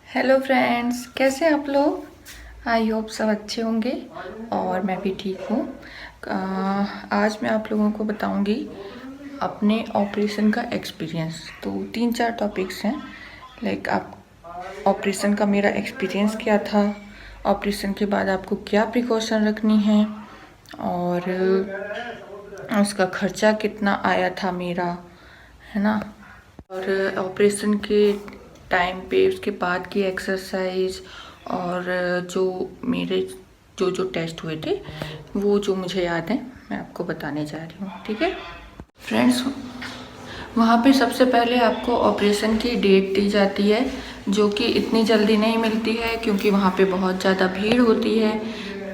Hello friends, कैसे हैं आप लोग। आई होप सब अच्छे होंगे और मैं भी ठीक हूँ। आज मैं आप लोगों को बताऊंगी अपने ऑपरेशन का एक्सपीरियंस। तो 3-4 टॉपिक्स हैं। लाइक आप ऑपरेशन का मेरा एक्सपीरियंस क्या था, ऑपरेशन के बाद आपको क्या प्रिकॉशन रखनी है, और उसका खर्चा कितना आया था मेरा, है ना। और ऑपरेशन के टाइम पे उसके बाद की एक्सरसाइज, और जो मेरे जो जो टेस्ट हुए थे वो जो मुझे याद है मैं आपको बताने जा रही हूँ। ठीक है फ्रेंड्स, वहाँ पे सबसे पहले आपको ऑपरेशन की डेट दी जाती है, जो कि इतनी जल्दी नहीं मिलती है क्योंकि वहाँ पे बहुत ज़्यादा भीड़ होती है।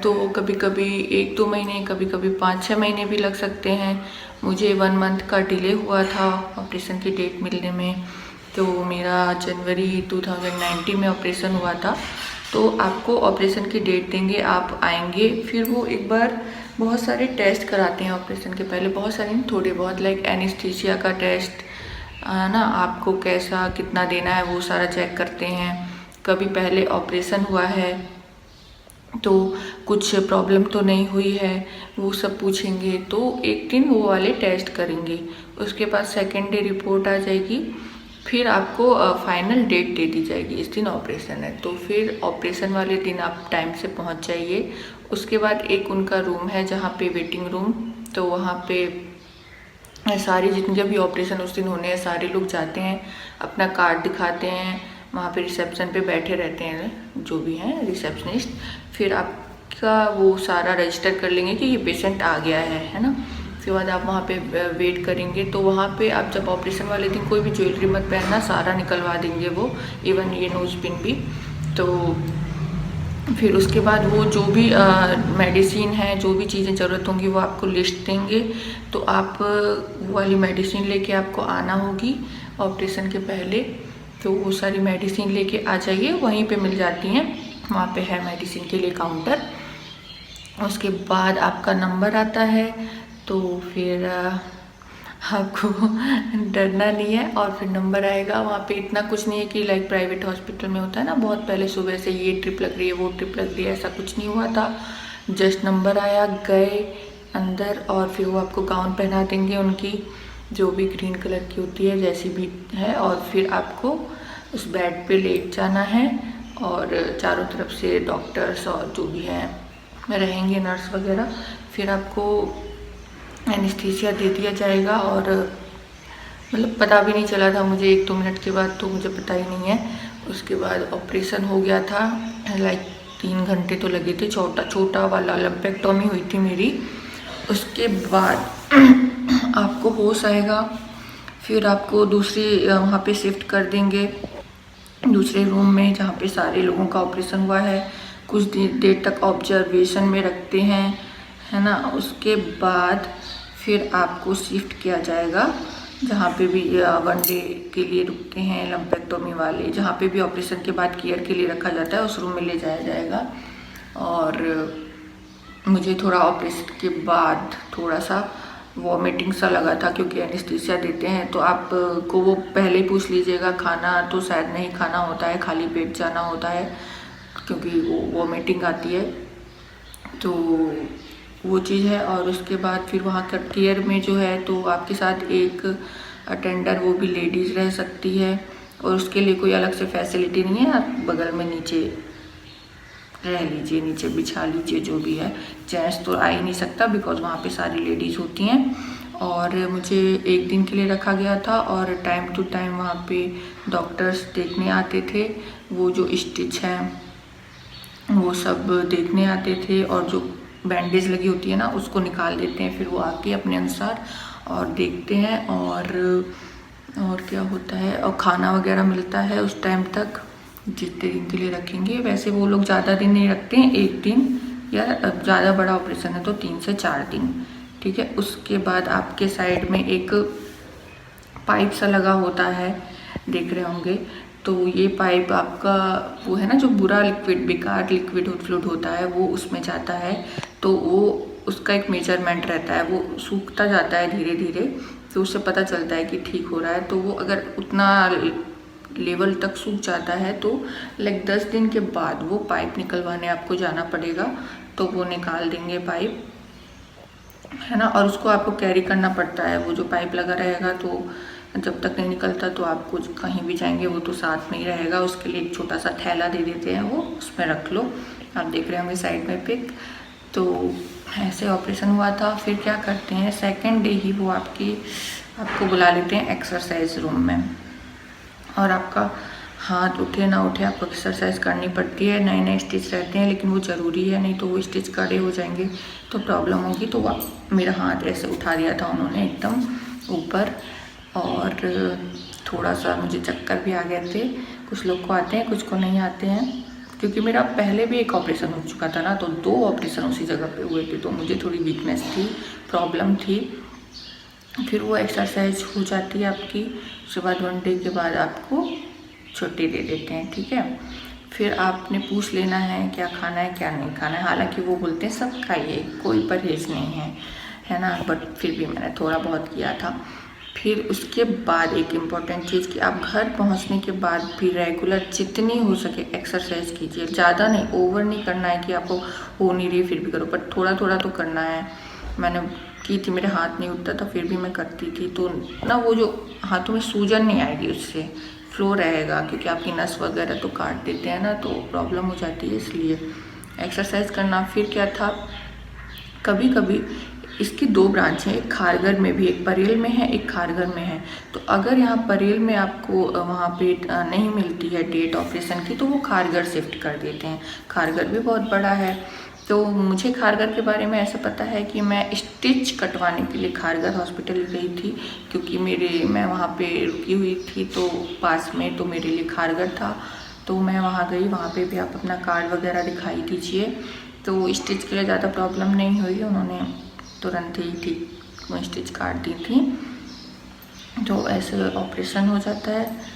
तो कभी कभी 1-2 महीने, कभी कभी 5-6 महीने भी लग सकते हैं। मुझे 1 मंथ का डिले हुआ था ऑपरेशन की डेट मिलने में। तो मेरा जनवरी 2019 में ऑपरेशन हुआ था। तो आपको ऑपरेशन की डेट देंगे, आप आएंगे, फिर वो एक बार बहुत सारे टेस्ट कराते हैं ऑपरेशन के पहले। बहुत सारे थोड़े बहुत, लाइक एनेस्थीसिया का टेस्ट ना, आपको कैसा कितना देना है वो सारा चेक करते हैं। कभी पहले ऑपरेशन हुआ है तो कुछ प्रॉब्लम तो नहीं हुई है वो सब पूछेंगे। तो एक दिन वो वाले टेस्ट करेंगे, उसके बाद सेकेंड डे रिपोर्ट आ जाएगी। फिर आपको फाइनल डेट दे दी जाएगी, इस दिन ऑपरेशन है। तो फिर ऑपरेशन वाले दिन आप टाइम से पहुंच जाइए। उसके बाद एक उनका रूम है जहाँ पे वेटिंग रूम, तो वहाँ पे सारे जितने भी ऑपरेशन उस दिन होने हैं सारे लोग जाते हैं, अपना कार्ड दिखाते हैं, वहाँ पे रिसेप्शन पे बैठे रहते हैं जो भी हैं रिसेप्शनिस्ट। फिर आपका वो सारा रजिस्टर कर लेंगे कि ये पेशेंट आ गया है ना। उसके बाद आप वहाँ पे वेट करेंगे। तो वहाँ पे आप जब ऑपरेशन वाले दिन कोई भी ज्वेलरी मत पहनना, सारा निकलवा देंगे वो, इवन ये नोज पिन भी। तो फिर उसके बाद वो जो भी मेडिसिन है, जो भी चीज़ें ज़रूरत होंगी वो आपको लिस्ट देंगे। तो आप वो वाली मेडिसिन लेके आपको आना होगी ऑपरेशन के पहले। तो वो सारी मेडिसिन लेके आ जाइए, वहीं पे मिल जाती हैं, वहाँ पे है मेडिसिन के लिए काउंटर। उसके बाद आपका नंबर आता है, तो फिर आपको डरना नहीं है। और फिर नंबर आएगा, वहाँ पे इतना कुछ नहीं है कि लाइक प्राइवेट हॉस्पिटल में होता है ना, बहुत पहले सुबह से ये ट्रिप लग रही है वो ट्रिप लग रही है, ऐसा कुछ नहीं हुआ था। जस्ट नंबर आया, गए अंदर, और फिर वो आपको गाउन पहना देंगे उनकी, जो भी ग्रीन कलर की होती है जैसी भी है। और फिर आपको उस बेड पे लेट जाना है, और चारों तरफ से डॉक्टर्स और जो भी हैं रहेंगे, नर्स वगैरह। फिर आपको एनेस्थीसिया दे दिया जाएगा। और मतलब पता भी नहीं चला था मुझे, 1-2 मिनट के बाद तो मुझे पता ही नहीं है। उसके बाद ऑपरेशन हो गया था, लाइक 3 घंटे तो लगे थे। छोटा वाला लंपेक्टोमी हुई थी मेरी। उसके बाद आपको होश आएगा, फिर आपको दूसरी वहाँ पे शिफ्ट कर देंगे दूसरे रूम में जहाँ पे सारे लोगों का ऑपरेशन हुआ है। कुछ देर तक ऑब्जर्वेशन में रखते हैं, है ना। उसके बाद फिर आपको शिफ्ट किया जाएगा जहाँ पे भी 1 डे के लिए रुकते हैं लंपेक्टोमी वाले, जहाँ पे भी ऑपरेशन के बाद केयर के लिए रखा जाता है, उस रूम में ले जाया जाएगा। और मुझे थोड़ा ऑपरेशन के बाद थोड़ा सा वॉमिटिंग सा लगा था, क्योंकि एनेस्थीसिया देते हैं तो आपको वो पहले ही पूछ लीजिएगा। खाना तो शायद नहीं खाना होता है, खाली पेट जाना होता है, क्योंकि वो वॉमिटिंग आती है, तो वो चीज़ है। और उसके बाद फिर वहाँ का केयर में जो है, तो आपके साथ एक अटेंडर, वो भी लेडीज़ रह सकती है, और उसके लिए कोई अलग से फैसिलिटी नहीं है। आप बगल में नीचे रह लीजिए, नीचे बिछा लीजिए, जो भी है। जेंट्स तो आ ही नहीं सकता बिकॉज वहाँ पे सारी लेडीज़ होती हैं। और मुझे 1 दिन के लिए रखा गया था, और टाइम टू टाइम वहाँ पे डॉक्टर्स देखने आते थे। वो जो स्टिच हैं वो सब देखने आते थे, और जो बैंडेज लगी होती है ना उसको निकाल देते हैं, फिर वो आके अपने अनुसार और देखते हैं। और क्या होता है, और खाना वगैरह मिलता है उस टाइम तक जितने दिन के लिए रखेंगे। वैसे वो लोग ज़्यादा दिन नहीं रखते हैं, 1 दिन, या ज़्यादा बड़ा ऑपरेशन है तो 3 से 4 दिन, ठीक है। उसके बाद आपके साइड में एक पाइप सा लगा होता है, देख रहे होंगे। तो ये पाइप आपका वो है ना, जो बुरा लिक्विड, बेकार लिक्विड फ्लूइड होता है वो उसमें जाता है। तो वो उसका एक मेजरमेंट रहता है, वो सूखता जाता है धीरे धीरे, तो उससे पता चलता है कि ठीक हो रहा है। तो वो अगर उतना लेवल तक सूख जाता है तो लाइक 10 दिन के बाद वो पाइप निकलवाने आपको जाना पड़ेगा, तो वो निकाल देंगे पाइप, है ना। और उसको आपको कैरी करना पड़ता है, वो जो पाइप लगा रहेगा तो जब तक नहीं निकलता तो आपको कहीं भी जाएंगे वो तो साथ में ही रहेगा। उसके लिए एक छोटा सा थैला दे देते हैं, वो उसमें रख लो। आप देख रहे होंगे साइड में पिक। तो ऐसे ऑपरेशन हुआ था। फिर क्या करते हैं, सेकेंड डे ही वो आपको बुला लेते हैं एक्सरसाइज रूम में, और आपका हाथ उठे ना उठे आपको एक्सरसाइज करनी पड़ती है। नए नए स्टिच रहते हैं लेकिन वो ज़रूरी है, नहीं तो वो स्टिच कड़े हो जाएंगे तो प्रॉब्लम होगी। तो मेरा हाथ ऐसे उठा दिया था उन्होंने एकदम ऊपर, और थोड़ा सा मुझे चक्कर भी आ गए थे। कुछ लोग को आते हैं, कुछ को नहीं आते हैं, क्योंकि मेरा पहले भी एक ऑपरेशन हो चुका था ना, तो 2 ऑपरेशन उसी जगह पे हुए थे, तो मुझे थोड़ी वीकनेस थी, प्रॉब्लम थी। फिर वो एक्सरसाइज हो जाती है आपकी, उसके बाद 1 डे के बाद आपको छुट्टी दे देते हैं, ठीक है। फिर आपने पूछ लेना है क्या खाना है क्या नहीं खाना है। हालांकि वो बोलते हैं सब खाइए, कोई परहेज नहीं है ना, बट फिर भी मैंने थोड़ा बहुत किया था। फिर उसके बाद एक इम्पॉर्टेंट चीज़ कि आप घर पहुंचने के बाद भी रेगुलर जितनी हो सके एक्सरसाइज कीजिए। ज़्यादा नहीं, ओवर नहीं करना है कि आपको हो नहीं रही फिर भी करो, बट थोड़ा थोड़ा तो करना है। मैंने की थी, मेरे हाथ नहीं उठता था फिर भी मैं करती थी, तो ना वो जो हाथों में सूजन नहीं आएगी, उससे फ्लो रहेगा, क्योंकि आपकी नस वगैरह तो काट देते हैं ना, तो प्रॉब्लम हो जाती है, इसलिए एक्सरसाइज करना। फिर क्या था, कभी कभी इसकी 2 ब्रांच हैं, एक खारगर में भी, एक परेल में है, एक खारगर में है। तो अगर यहाँ परेल में आपको वहाँ पे नहीं मिलती है डेट ऑपरेशन की, तो वो खारगर शिफ्ट कर देते हैं। खारगर भी बहुत बड़ा है। तो मुझे खारगर के बारे में ऐसा पता है कि मैं स्टिच कटवाने के लिए खारगर हॉस्पिटल गई थी, क्योंकि मैं वहाँ पे रुकी हुई थी, तो पास में तो मेरे लिए खारगर था, तो मैं वहाँ गई। वहाँ पे भी आप अपना कार्ड वगैरह दिखाई दीजिए, तो स्टिच के लिए ज़्यादा प्रॉब्लम नहीं हुई, उन्होंने तुरंत ही ठीक स्टिच काट दी थी। तो ऐसे ऑपरेशन हो जाता है।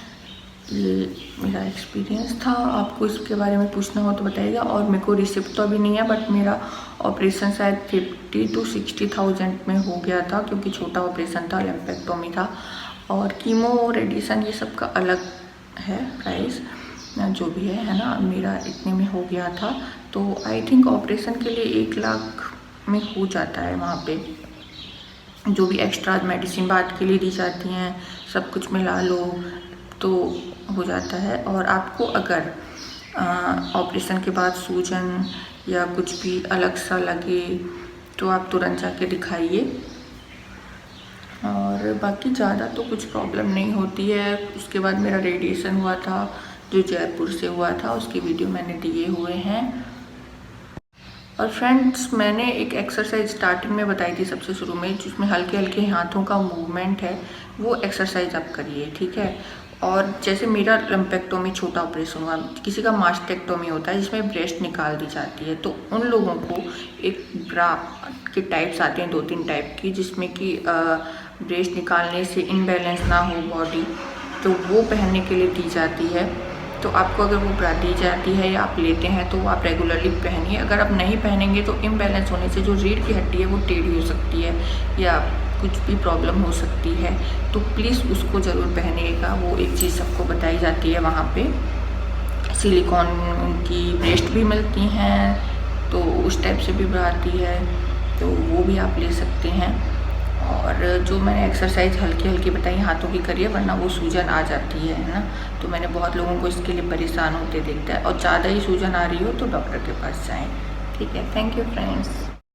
ये मेरा एक्सपीरियंस था। आपको इसके बारे में पूछना हो तो बताइएगा। और मेरे को रिसिप्ट तो अभी नहीं है, बट मेरा ऑपरेशन शायद 50 to 60,000 में हो गया था, क्योंकि छोटा ऑपरेशन था, लैम्पेक्टोमी था। और कीमो रेडिएशन ये सब का अलग है प्राइस, जो भी है ना। मेरा इतने में हो गया था, तो आई थिंक ऑपरेशन के लिए 1 लाख में हो जाता है वहाँ पे। जो भी एक्स्ट्रा मेडिसिन बाद के लिए दी जाती हैं, सब कुछ मिला लो तो हो जाता है। और आपको अगर ऑपरेशन के बाद सूजन या कुछ भी अलग सा लगे तो आप तुरंत जाके दिखाइए। और बाकी ज़्यादा तो कुछ प्रॉब्लम नहीं होती है। उसके बाद मेरा रेडिएशन हुआ था, जो जयपुर से हुआ था, उसकी वीडियो मैंने दिए हुए हैं। और फ्रेंड्स, मैंने एक एक्सरसाइज स्टार्टिंग में बताई थी सबसे शुरू में, जिसमें हल्के हल्के हाथों का मूवमेंट है, वो एक्सरसाइज आप करिए, ठीक है। और जैसे मेरा लम्पेक्टोमी छोटा ऑपरेशन हुआ, किसी का मास्टेक्टोमी होता है जिसमें ब्रेस्ट निकाल दी जाती है, तो उन लोगों को एक ब्रा के टाइप्स आते हैं, 2-3 टाइप की, जिसमें कि ब्रेस्ट निकालने से इनबैलेंस ना हो बॉडी, तो वो पहनने के लिए दी जाती है। तो आपको अगर वो ब्रा दी जाती है या आप लेते हैं तो आप रेगुलरली पहनिए। अगर आप नहीं पहनेंगे तो इम्बैलेंस होने से जो रीढ़ की हड्डी है वो टेढ़ी हो सकती है या कुछ भी प्रॉब्लम हो सकती है, तो प्लीज़ उसको ज़रूर पहनिएगा। वो एक चीज़ सबको बताई जाती है वहाँ पे। सिलिकॉन की ब्रेस्ट भी मिलती हैं, तो उस टाइप से भी ब्रा आती है, तो वो भी आप ले सकते हैं। और जो मैंने एक्सरसाइज हल्की हल्की बताई हाथों की करिए, वरना वो सूजन आ जाती है ना। तो मैंने बहुत लोगों को इसके लिए परेशान होते देखता है। और ज़्यादा ही सूजन आ रही हो तो डॉक्टर के पास जाएं, ठीक है। Thank you friends.